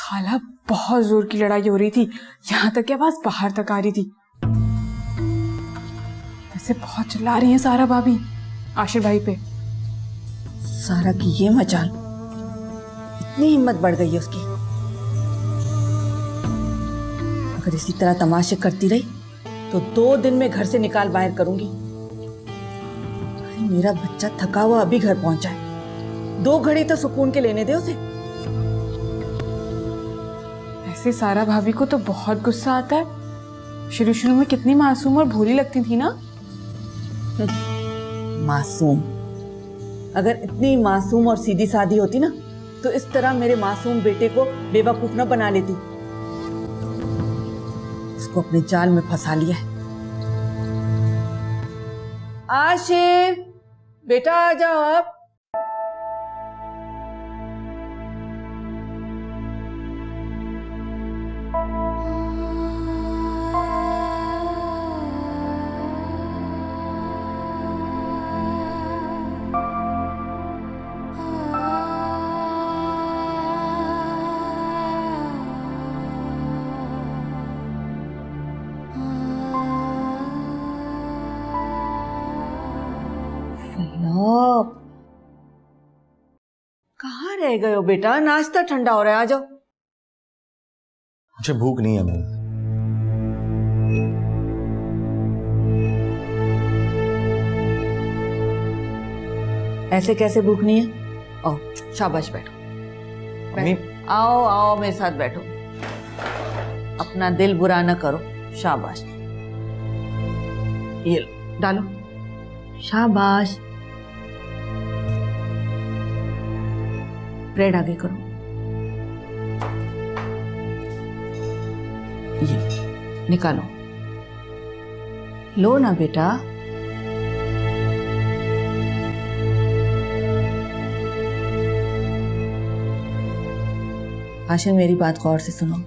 खाला बहुत जोर की लड़ाई हो रही थी, यहाँ तक कि आवाज बाहर तक आ रही थी। वैसे बहुत चिल्ला रही हैं सारा भाभी आशिर भाई पे। सारा की ये मचाल, इतनी हिम्मत बढ़ गई है उसकी। अगर इसी तरह तमाशे करती रही तो 2 दिन में घर से निकाल बाहर करूंगी। मेरा बच्चा थका हुआ अभी घर पहुंचा है, 2 घड़ी तो सुकून के लेने दे उसे। वैसे सारा भाभी को तो बहुत गुस्सा आता है। शुरू शुरू में कितनी मासूम और भोली लगती थी ना। मासूम? अगर इतनी मासूम और सीधी सादी होती ना तो इस तरह मेरे मासूम बेटे को बेवकूफ न बना लेती। उसको अपने जाल में फंसा लिया है। आशिर बेटा आ जाओ अब। कहाँ रह गए हो बेटा? नाश्ता ठंडा हो रहा है, आ जाओ। मुझे भूख नहीं है अम्मी। ऐसे कैसे भूख नहीं है? आओ शाबाश, बैठो। अम्मी आओ आओ मेरे साथ बैठो। अपना दिल बुरा न करो। शाबाश, ये लो, डालो। शाबाश। ब्रेड आगे करो। ये निकालो। लो ना बेटा। आशिर मेरी बात गौर से सुनो।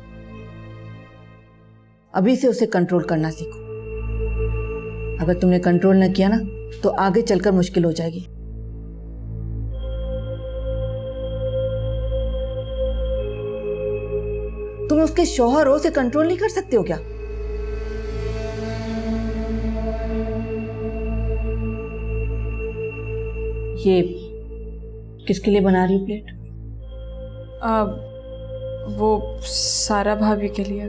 अभी से उसे कंट्रोल करना सीखो। अगर तुमने कंट्रोल न किया ना तो आगे चलकर मुश्किल हो जाएगी। तुम उसके शौहर हो, उसे कंट्रोल नहीं कर सकते हो क्या? ये किसके लिए बना रही हो प्लेट? वो सारा भाभी के लिए।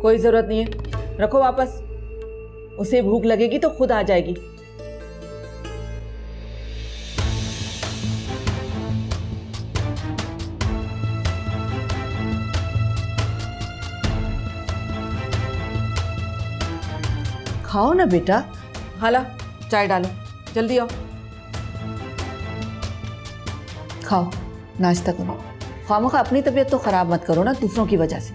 कोई जरूरत नहीं है, रखो वापस। उसे भूख लगेगी तो खुद आ जाएगी। खाओ ना बेटा। हाला, चाय डालो, जल्दी आओ। खाओ, नाश्ता करो। खामखा अपनी तबीयत तो खराब मत करो ना दूसरों की वजह से।